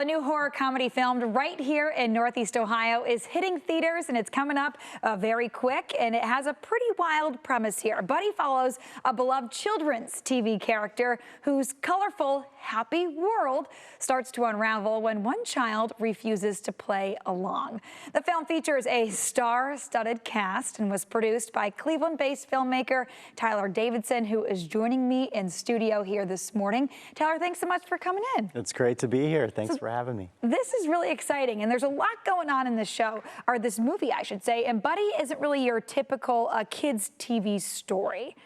A new horror comedy filmed right here in Northeast Ohio is hitting theaters, and it's coming up very quick, and it has a pretty wild premise here. Buddy follows a beloved children's TV character whose colorful, happy world starts to unravel when one child refuses to play along. The film features a star-studded cast and was produced by Cleveland-based filmmaker Tyler Davidson, who is joining me in studio here this morning. Tyler, thanks so much for coming in. It's great to be here. Thanks for having me. This is really exciting, and there's a lot going on in this show, or this movie, I should say, and Buddy isn't really your typical kids' TV story.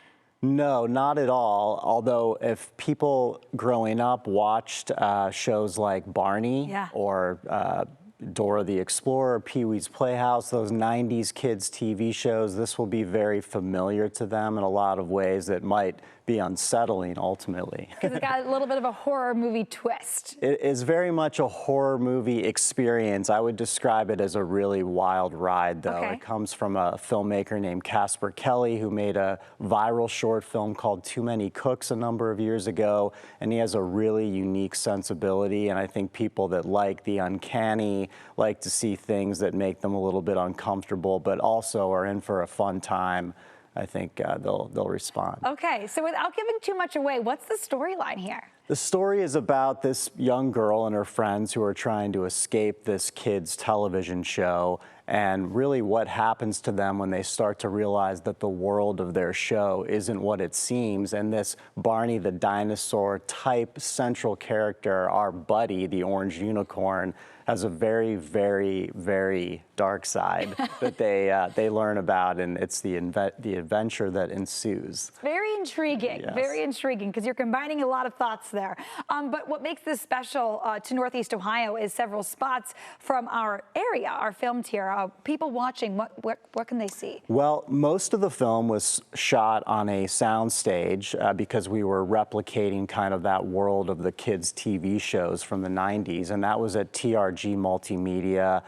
No, not at all. Although if people growing up watched shows like Barney or Dora the Explorer, Pee-wee's Playhouse, those 90s kids TV shows, this will be very familiar to them in a lot of ways that might be unsettling ultimately. Because it's got a little bit of a horror movie twist. It is very much a horror movie experience. I would describe it as a really wild ride, though. Okay. It comes from a filmmaker named Casper Kelly, who made a viral short film called Too Many Cooks a number of years ago, and he has a really unique sensibility, and I think people that like the uncanny, like to see things that make them a little bit uncomfortable, but also are in for a fun time. I think they'll respond. Okay, so without giving too much away, what's the storyline here? The story is about this young girl and her friends who are trying to escape this kids' television show, and really what happens to them when they start to realize that the world of their show isn't what it seems. And this Barney the dinosaur type central character, our Buddy, the orange unicorn, has a very, very, very dark side that they learn about, and it's the adventure that ensues. Very intriguing, Yes. Very intriguing, because you're combining a lot of thoughts there. But what makes this special to Northeast Ohio is several spots from our area are filmed here. People watching, what can they see? Well, most of the film was shot on a sound stage because we were replicating kind of that world of the kids' TV shows from the 90s, and that was at TRG Multimedia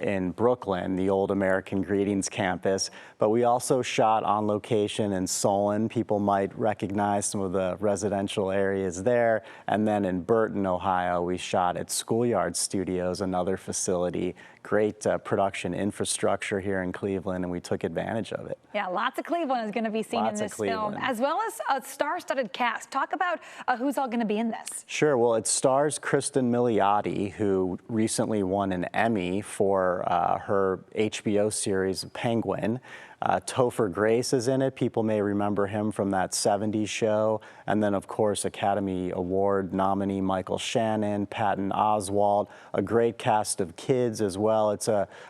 in Brooklyn, the old American Greetings campus. But we also shot on location in Solon. People might recognize some of the residential areas there. And then in Burton, Ohio, we shot at Schoolyard Studios, another facility. Great production infrastructure here in Cleveland, and we took advantage of it. Yeah, lots of Cleveland is going to be seen in this film, as well as a star-studded cast. Talk about who's all going to be in this. Sure. Well, it stars Kristen Milioti, who recently won an Emmy for her HBO series Penguin. Topher Grace is in it. People may remember him from that 70s show. And then, of course, Academy Award nominee Michael Shannon, Patton Oswalt, a great cast of kids as well.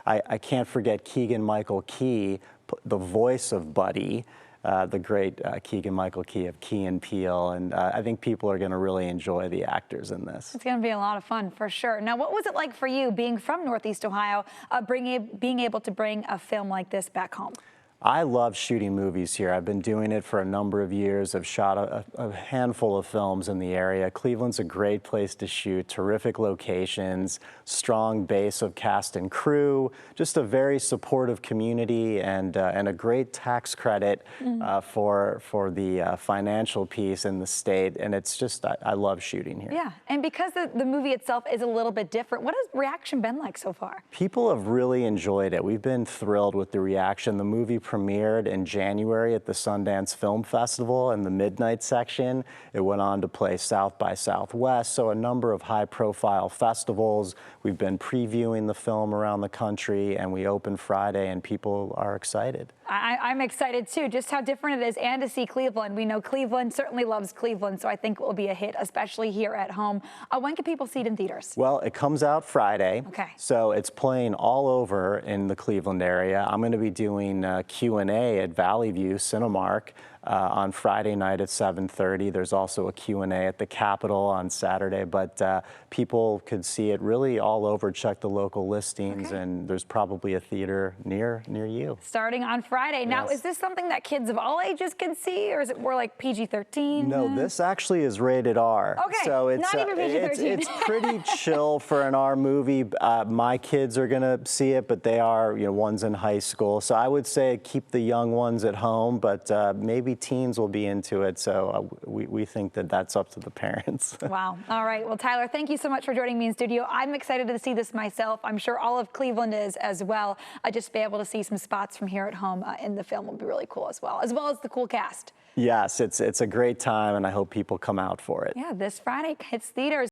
I can't forget Keegan-Michael Key, the voice of Buddy, the great Keegan-Michael Key of Key and Peele, and I think people are going to really enjoy the actors in this. It's going to be a lot of fun, for sure. Now, what was it like for you, being from Northeast Ohio, being able to bring a film like this back home? I love shooting movies here. I've been doing it for a number of years. I've shot a handful of films in the area. Cleveland's a great place to shoot, terrific locations, strong base of cast and crew, just a very supportive community, and a great tax credit for the financial piece in the state. And it's just, I love shooting here. Yeah, and because the movie itself is a little bit different, what has reaction been like so far? People have really enjoyed it. We've been thrilled with the reaction. The movie premiered in January at the Sundance Film Festival in the midnight section. It went on to play South by Southwest, so a number of high-profile festivals. We've been previewing the film around the country, and we opened Friday, and people are excited. I'm excited too, just how different it is, and to see Cleveland. We know Cleveland certainly loves Cleveland, so I think it will be a hit, especially here at home. When can people see it in theaters? Well, it comes out Friday, okay, so it's playing all over in the Cleveland area. I'm going to be doing Q&A at Valley View Cinemark on Friday night at 7:30. There's also a Q&A at the Capitol on Saturday, but people could see it really all over. Check the local listings, and there's probably a theater near you. Starting on Friday. Now, Yes. is this something that kids of all ages can see, or is it more like PG-13? No, this actually is rated R. Okay, so it's, not even PG-13. It's pretty chill for an R movie. My kids are going to see it, but they are, one's in high school. So I would say keep the young ones at home, but maybe teens will be into it. So we think that that's up to the parents. Wow. All right. Well, Tyler, thank you so much for joining me in studio. I'm excited to see this myself. I'm sure all of Cleveland is as well. Just be able to see some spots from here at home in the film will be really cool as well as the cool cast. Yes, it's a great time, and I hope people come out for it. Yeah, this Friday hits theaters.